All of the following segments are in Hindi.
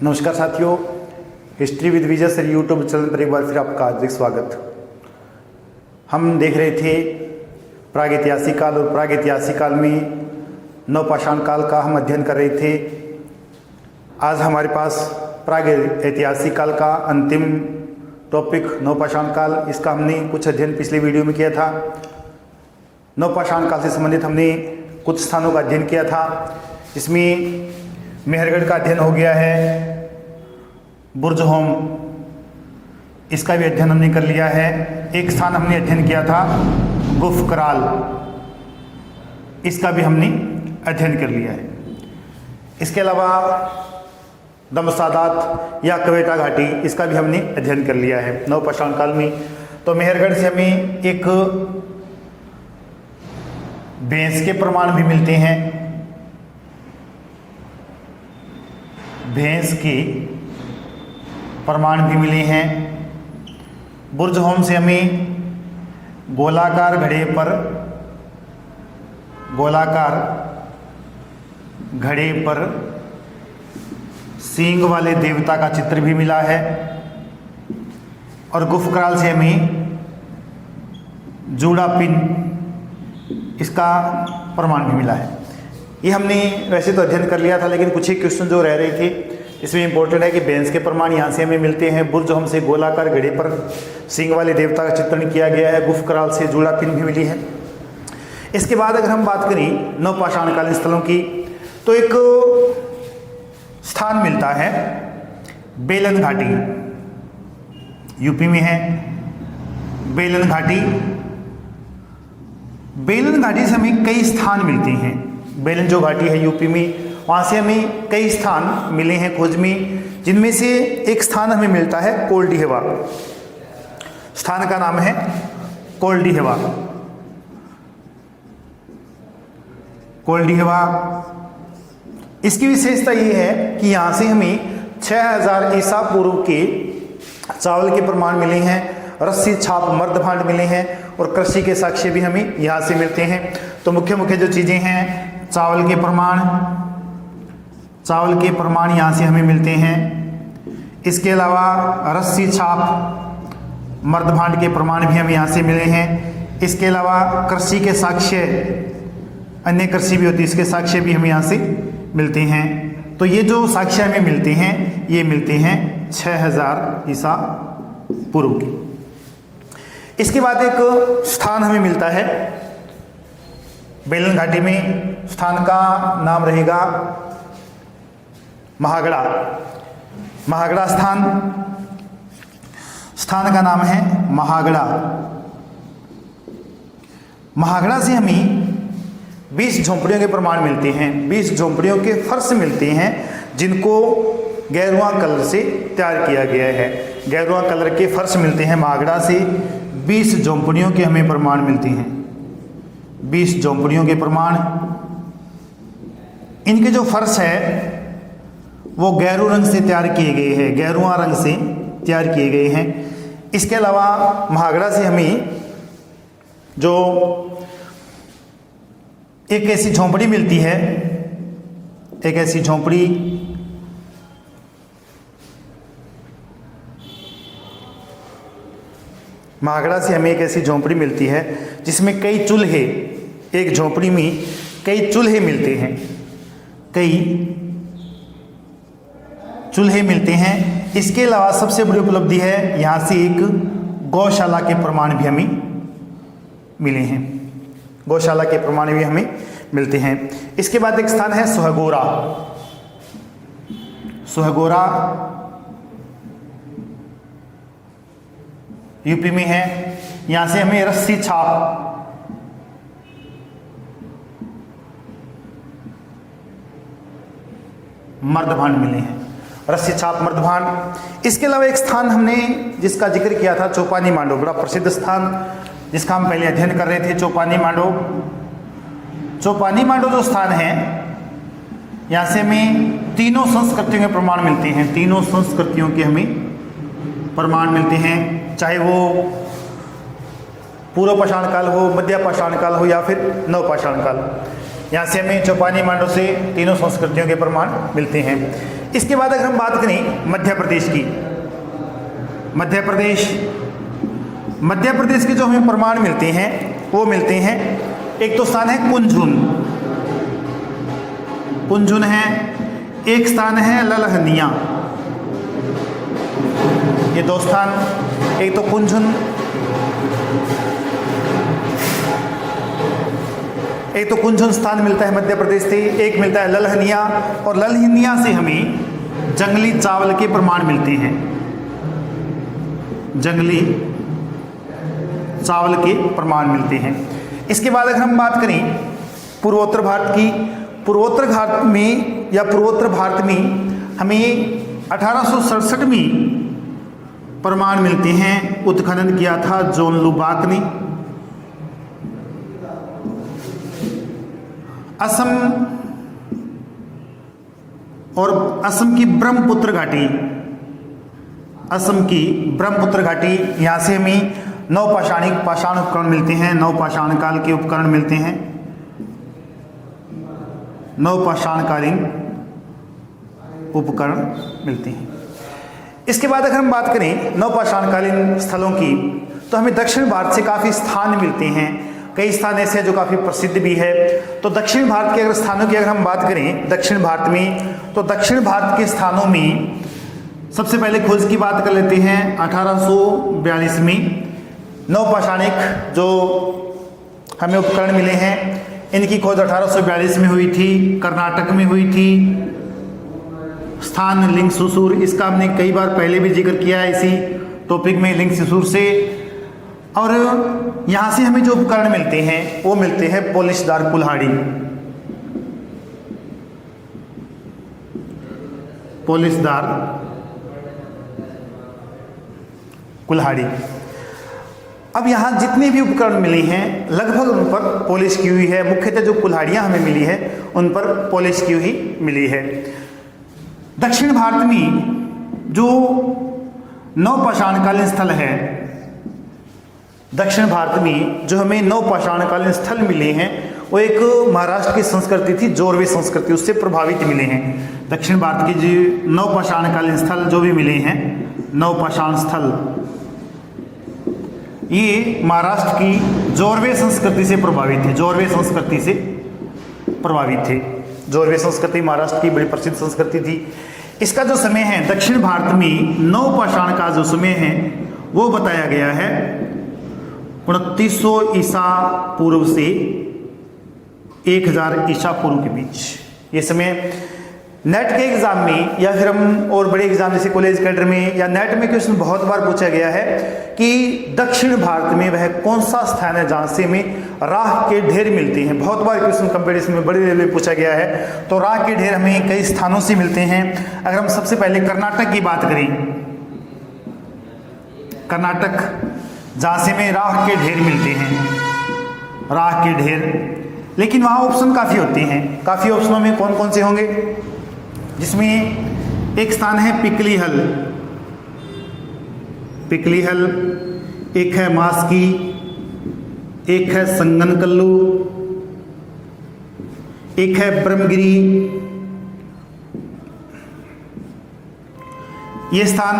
नमस्कार साथियों, history with Vijay sir YouTube channel पर एक बार फिर आपका हार्दिक स्वागत। हम देख रहे थे प्रागैतिहासिक काल और प्रागैतिहासिक काल में नवपाषाण काल का हम अध्ययन कर रहे थे। आज हमारे पास प्रागैतिहासिक काल का अंतिम टॉपिक नवपाषाण काल, इसका हमने कुछ अध्ययन पिछले वीडियो में किया था। नवपाषाण काल से संबंधित हमने कुछ स्थानों का अध्ययन किया था। इसमें मेहरगढ़ का अध्ययन हो गया है, बुर्जहोम इसका भी अध्ययन हमने कर लिया है। एक स्थान हमने अध्ययन किया था गुफकराल, इसका भी हमने अध्ययन कर लिया है। इसके अलावा दमसादात या कवेटा घाटी, इसका भी हमने अध्ययन कर लिया है नवपाषाण काल में। तो मेहरगढ़ से हमें एक भैंस के प्रमाण भी मिलते हैं, भैंस के प्रमाण भी मिले हैं। बुर्जहोम से हमें गोलाकार घड़े पर सींग वाले देवता का चित्र भी मिला है। और गुफकराल से हमें जूड़ा पिन, इसका प्रमाण भी मिला है। ये हमने वैसे तो अध्ययन कर लिया था, लेकिन कुछ ही क्वेश्चन जो रह रहे थे इसमें इंपॉर्टेंट है कि भैंस के प्रमाण यहाँ से हमें मिलते हैं। बुर्जहोम से गोलाकार घड़े पर सींग वाले देवता का चित्रण किया गया है। गुफकराल से जूड़ा पिन भी मिली है। इसके बाद अगर हम बात करें नवपाषाण कालीन स्थलों की, तो एक स्थान मिलता है बेलन घाटी, यूपी में है बेलन घाटी। बेलन घाटी से हमें कई स्थान मिलते हैं। बेलन जो घाटी है यूपी में, वहाँ से हमें कई स्थान मिले हैं खोज में, जिनमें से एक स्थान हमें मिलता है कोल्डिहवा। स्थान का नाम है कोल्डिहवा। कोल्डिहवा, इसकी विशेषता ये है कि यहाँ से हमें 6000 ईसा पूर्व के चावल के प्रमाण मिले हैं, रस्सी छाप मर्दभांड मिले हैं और कृषि के साक्ष्य भी हमें यहाँ से मिलते हैं। तो मुख्य जो चीज़ें हैं, चावल के प्रमाण यहाँ से हमें मिलते हैं। इसके अलावा रस्सी छाप मर्दभांड के प्रमाण भी हमें यहाँ से मिले हैं। इसके अलावा कृषि के साक्ष्य, अन्य कृषि भी होती है, इसके साक्ष्य भी हमें यहाँ से मिलते हैं। तो ये जो साक्ष्य हमें मिलते हैं, ये मिलते हैं 6000 ईसा पूर्व के। इसके बाद एक स्थान हमें मिलता है बेलन घाटी में। स्थान का नाम रहेगा महागड़ा। महागड़ा स्थान का नाम है महागड़ा। महागड़ा से हमें 20 झोंपड़ियों के प्रमाण मिलते हैं। 20 झोंपड़ियों के फर्श मिलते हैं, जिनको गेरुआ कलर से तैयार किया गया है। गेरुआ कलर के फर्श मिलते हैं महागड़ा से। 20 झोंपड़ियों के हमें प्रमाण मिलते हैं। 20 झोंपड़ियों के प्रमाण, इनके जो फर्श है वो गेरू रंग से तैयार किए गए हैं, गेरुआ रंग से तैयार किए गए हैं। इसके अलावा महागड़ा से हमें जो एक ऐसी झोंपड़ी मिलती है, एक ऐसी झोंपड़ी महागड़ा से हमें एक ऐसी झोंपड़ी मिलती है जिसमें कई चूल्हे, एक झोंपड़ी में कई चूल्हे मिलते हैं, कई चूल्हे मिलते हैं। इसके अलावा सबसे बड़ी उपलब्धि है, यहाँ से एक गौशाला के प्रमाण भी हमें मिले हैं। गौशाला के प्रमाण भी हमें मिलते हैं। इसके बाद एक स्थान है सुहगोरा। सुहगोरा यूपी में है। यहाँ से हमें रस्सी छाप मर्दभांड मिले हैं, रस्सी छाप मर्दभांड। इसके अलावा एक स्थान हमने जिसका जिक्र किया था, चौपानी मांडो, बड़ा प्रसिद्ध स्थान जिसका हम पहले अध्ययन कर रहे थे, चौपानी मांडो। चौपानी मांडो जो स्थान है, यहाँ से हमें तीनों संस्कृतियों के प्रमाण मिलते हैं। तीनों संस्कृतियों के हमें प्रमाण मिलते हैं, चाहे वो पूर्व पाषाण काल हो, मध्य पाषाण काल हो या फिर नवपाषाण काल। यहाँ से हमें चौपानी मांडो से तीनों संस्कृतियों के प्रमाण मिलते हैं। इसके बाद अगर हम बात करें मध्य प्रदेश की, मध्य प्रदेश के जो हमें प्रमाण मिलते हैं वो मिलते हैं, एक तो स्थान है कुंझुन है, एक स्थान है ललहनिया, ये दो स्थान, एक तो कुंझुन, एक तो कुंझुन स्थान मिलता है मध्य प्रदेश से, एक मिलता है ललहनिया, और ललहनिया से हमें जंगली चावल के प्रमाण मिलते हैं, जंगली चावल के प्रमाण मिलते हैं। इसके बाद अगर हम बात करें पूर्वोत्तर भारत की, पूर्वोत्तर भारत में हमें 1867 में प्रमाण मिलते हैं, उत्खनन किया था जॉन लुबाक ने। असम की ब्रह्मपुत्र घाटी, यहाँ से हमें पाषाण उपकरण मिलते हैं, नवपाषाण काल के उपकरण मिलते हैं, नवपाषाणकालीन उपकरण मिलते हैं। इसके बाद अगर हम बात करें नवपाषाणकालीन स्थलों की, तो हमें दक्षिण भारत से काफ़ी स्थान मिलते हैं, कई स्थान ऐसे हैं जो काफ़ी प्रसिद्ध भी है। तो दक्षिण भारत के अगर स्थानों की अगर हम बात करें दक्षिण भारत में, तो दक्षिण भारत के स्थानों में सबसे पहले खोज की बात कर लेते हैं 1842 में। नवपाषाणिक जो हमें उपकरण मिले हैं इनकी खोज 1842 में हुई थी, कर्नाटक में हुई थी। स्थान लिंगसुसूर, इसका हमने कई बार पहले भी जिक्र किया है इसी टॉपिक में, लिंगसुसूर से। और यहाँ से हमें जो उपकरण मिलते हैं वो मिलते हैं पॉलिशदार कुल्हाड़ी, पॉलिशदार कुल्हाड़ी। अब यहाँ जितने भी उपकरण मिले हैं लगभग उन पर पॉलिश की हुई है, मुख्यतः जो कुल्हाड़ियाँ हमें मिली है उन पर पॉलिश की हुई मिली है। दक्षिण भारत में जो नवपाषाणकालीन स्थल है, दक्षिण भारत में जो हमें नवपाषाणकालीन स्थल मिले हैं वो एक महाराष्ट्र की संस्कृति थी, जोरवे संस्कृति, उससे प्रभावित मिले हैं। दक्षिण भारत के जो नवपाषाणकालीन स्थल जो भी मिले हैं, नवपाषाण स्थल, ये महाराष्ट्र की जोरवे संस्कृति से प्रभावित थे, जोरवे संस्कृति से प्रभावित थे। जोरवे संस्कृति महाराष्ट्र की बड़ी प्रसिद्ध संस्कृति थी। इसका जो समय है दक्षिण भारत में नवपाषाण का जो समय है वो बताया गया है 2900 ईसा पूर्व से 1000 ईसा पूर्व के बीच। ये समय नेट के एग्जाम में या फिर हम और बड़े एग्जाम जैसे कॉलेज कैडर में या नेट में क्वेश्चन बहुत बार पूछा गया है कि दक्षिण भारत में वह कौन सा स्थान है जहाँ से हमें राख के ढेर मिलते हैं। बहुत बार क्वेश्चन कंपटीशन में बड़े लेवल पे पूछा गया है। तो राख के ढेर हमें कई स्थानों से मिलते हैं। अगर हम सबसे पहले कर्नाटक की बात करें, कर्नाटक जहाँ से हमें राख के ढेर मिलते हैं, राख के ढेर। लेकिन वहाँ ऑप्शन काफ़ी होते हैं, काफ़ी ऑप्शनों में कौन कौन से होंगे, जिसमें एक स्थान है पिकलीहल, पिकलीहल, एक है मास्की, एक है संगनकल्लू, एक है ब्रह्मगिरी। ये स्थान।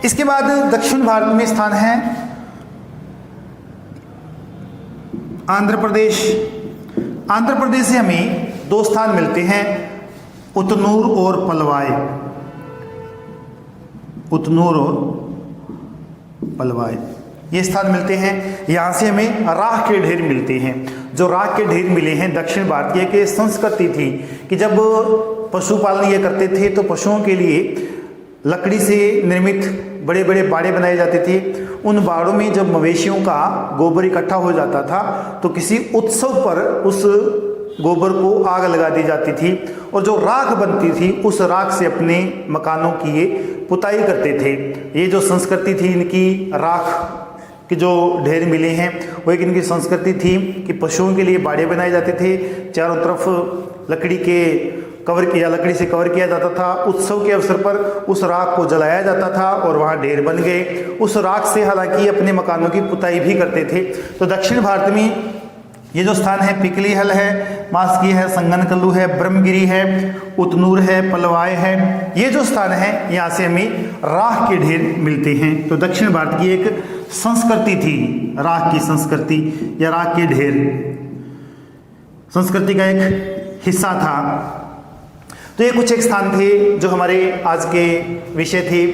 इसके बाद दक्षिण भारत में स्थान है आंध्र प्रदेश। आंध्र प्रदेश से हमें दो स्थान मिलते हैं, उतनूर और पलवाई, उतनूर और पलवाई, ये स्थान मिलते हैं। यहाँ से हमें राख के ढेर मिलते हैं। जो राख के ढेर मिले हैं दक्षिण भारत की एक संस्कृति थी कि जब पशुपालन ये करते थे तो पशुओं के लिए लकड़ी से निर्मित बड़े बड़े बाड़े बनाए जाते थे। उन बाड़ों में जब मवेशियों का गोबर इकट्ठा हो जाता था तो किसी उत्सव पर उस गोबर को आग लगा दी जाती थी और जो राख बनती थी उस राख से अपने मकानों की ये पुताई करते थे। ये जो संस्कृति थी इनकी, राख के जो ढेर मिले हैं वो एक इनकी संस्कृति थी कि पशुओं के लिए बाड़े बनाए जाते थे, चारों तरफ लकड़ी के कवर किया, लकड़ी से कवर किया जाता था। उत्सव के अवसर पर उस राख को जलाया जाता था और वहाँ ढेर बन गए। उस राख से हालांकि अपने मकानों की पुताई भी करते थे। तो दक्षिण भारत में ये जो स्थान है पिकलीहल है, मास्की है, संगनकल्लू है, ब्रह्मगिरी है, उतनूर है, पलवाय है। ये जो स्थान है यहाँ से हमें राख के ढेर मिलते हैं। तो दक्षिण भारत की एक संस्कृति थी, राख की संस्कृति या राख के ढेर संस्कृति का एक हिस्सा था। तो ये कुछ एक स्थान थे जो हमारे आज के विषय थे,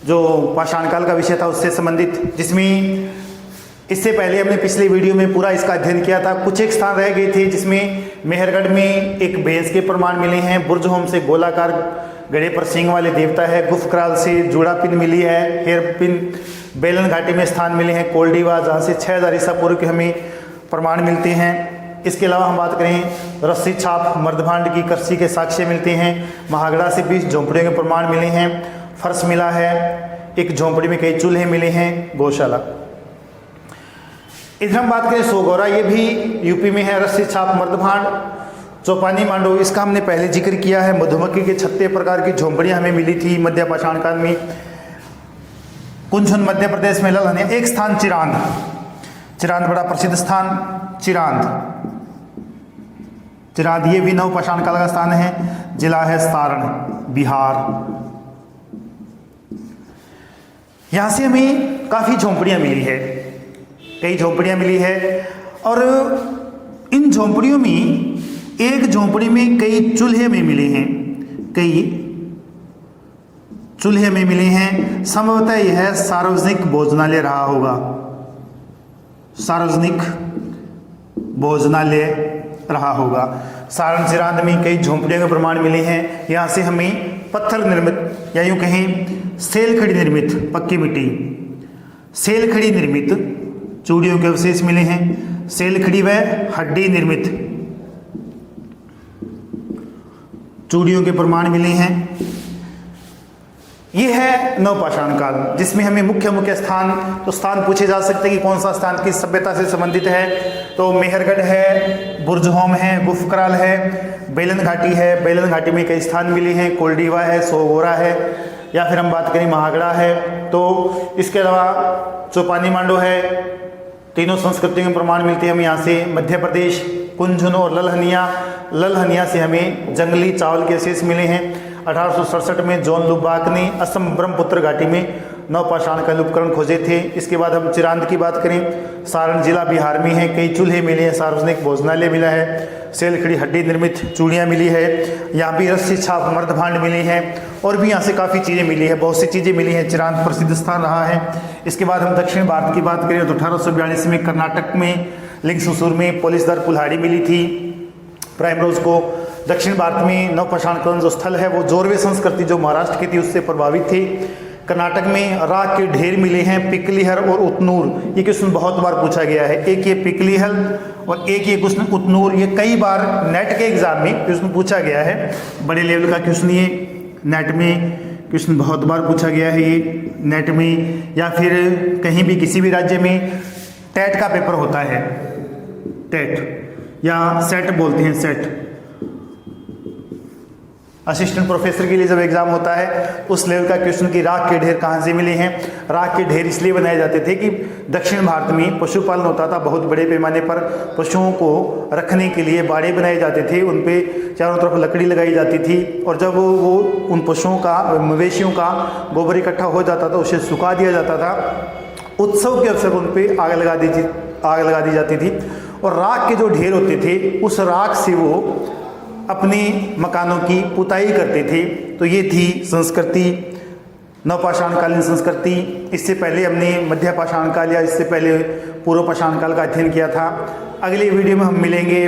जो पाषाण काल का विषय था उससे संबंधित, जिसमें इससे पहले हमने पिछले वीडियो में पूरा इसका अध्ययन किया था। कुछ एक स्थान रह गए थे जिसमें मेहरगढ़ में एक भैंस के प्रमाण मिले हैं, बुर्जहोम से गोलाकार गड़े पर सींग वाले देवता है, गुफक्राल से जुड़ा पिन मिली है, हेयर पिन बेलन घाटी में स्थान मिले हैं, कोल्डीवा जहाँ से 6000 ईसा पूर्व के हमें प्रमाण मिलते हैं। इसके अलावा हम बात करें रस्सी छाप मर्दभांड की करसी के साक्ष्य मिलते हैं, महागड़ा से 20 झोंपड़ियों के प्रमाण मिले हैं, फर्श मिला है, एक झोंपड़ी में कई चूल्हे मिले हैं, गौशाला। इधर हम बात करें सोगौरा, ये भी यूपी में है, रस्सी छाप मर्दभांड, चौपानी मांडो, इसका हमने पहले जिक्र किया है। मधुमक्खी के 36 प्रकार की झोंपड़ियां हमें मिली थी मध्य पाषाण काल में। कुंझुन मध्य प्रदेश में ललहनिया। एक स्थान चिरांद, चिरांद बड़ा प्रसिद्ध स्थान, चिरांद, चिरांद ये भी नव पाषाण काल का स्थान है, जिला है सारण, बिहार। यहां से हमें काफी झोंपड़ियां मिली है, कई झोंपड़ियां मिली है, और इन झोंपड़ियों में एक झोंपड़ी में कई चूल्हे में मिले हैं, कई चूल्हे में मिले हैं। संभवतः यह सार्वजनिक भोजनालय रहा होगा, सार्वजनिक भोजनालय रहा होगा। सारण चिरांद में कई झोंपड़ियों के प्रमाण मिले हैं। यहाँ से हमें पत्थर निर्मित या यूं कहें सेलखड़ी निर्मित, पक्की मिट्टी सेलखड़ी निर्मित चूड़ियों के अवशेष मिले हैं, सेलखड़ी व हड्डी निर्मित चूड़ियों के प्रमाण मिले हैं। यह है नवपाषाण काल, जिसमें हमें मुख्य स्थान, तो स्थान पूछे जा सकते हैं कि कौन सा स्थान किस सभ्यता से संबंधित है। तो मेहरगढ़ है, बुर्जहोम है, गुफक्राल है, बेलन घाटी है, बेलन घाटी में कई स्थान मिले हैं, कोल्डीवा है, सोगोरा है, या फिर हम बात करें महागड़ा है। तो इसके अलावा चौपानी मांडो है, तीनों संस्कृतियों के प्रमाण मिलते हैं हमें यहाँ से। मध्य प्रदेश कुंझुन और ललहनिया, ललहनिया से हमें जंगली चावल के अवशेष मिले हैं। 1867 में जॉन लुबाक ने असम ब्रह्मपुत्र घाटी में नवपाषाण कालीन उपकरण खोजे थे। इसके बाद हम चिरांद की बात करें, सारण जिला बिहार में है, कई चूल्हे मिले हैं, सार्वजनिक भोजनालय मिला है, सेलखड़ी हड्डी निर्मित चूड़ियाँ मिली है, यहाँ भी रस्सी छाप मर्दभांड मिली हैं, और भी यहाँ से काफ़ी चीज़ें मिली है, बहुत सी चीज़ें मिली हैं। चिरांद प्रसिद्ध स्थान रहा है। इसके बाद हम दक्षिण भारत की बात करें तो 1842 में कर्नाटक में लिंगसुसूर में पोलिसदार कुल्हाड़ी मिली थी प्राइमरोज को। दक्षिण भारत में नवपाषाण कालीन जो स्थल है वो जोरवे संस्कृति जो महाराष्ट्र की थी उससे प्रभावित थी। कर्नाटक में राख के ढेर मिले हैं, पिकलीहल और उतनूर। ये क्वेश्चन बहुत बार पूछा गया है, एक ये पिकलीहल और एक ये क्वेश्चन उतनूर। ये कई बार नेट के एग्जाम में क्वेश्चन पूछा गया है, बड़े लेवल का क्वेश्चन ये नेट में क्वेश्चन बहुत बार पूछा गया है, ये नेट में या फिर कहीं भी किसी भी राज्य में टेट का पेपर होता है, टेट या सेट बोलते हैं, सेट असिस्टेंट प्रोफेसर के लिए जब एग्जाम होता है उस लेवल का क्वेश्चन की राख के ढेर कहाँ से मिले हैं। राख के ढेर इसलिए बनाए जाते थे कि दक्षिण भारत में पशुपालन होता था, बहुत बड़े पैमाने पर पशुओं को रखने के लिए बाड़े बनाए जाते थे, उन पे चारों तरफ लकड़ी लगाई जाती थी, और जब वो उन पशुओं का, मवेशियों का गोबर इकट्ठा हो जाता था उसे सुखा दिया जाता था। उत्सव के अवसर पर उन पर आग लगा दी जाती थी, और राख के जो ढेर होते थे उस राख से वो अपने मकानों की पुताई करते थे। तो ये थी संस्कृति, नवपाषाण कालीन संस्कृति। इससे पहले हमने मध्य पाषाण काल या इससे पहले पूर्व पाषाण काल का अध्ययन किया था। अगले वीडियो में हम मिलेंगे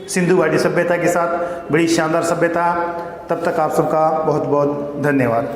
सिंधु घाटी सभ्यता के साथ, बड़ी शानदार सभ्यता। तब तक आप सबका बहुत बहुत धन्यवाद।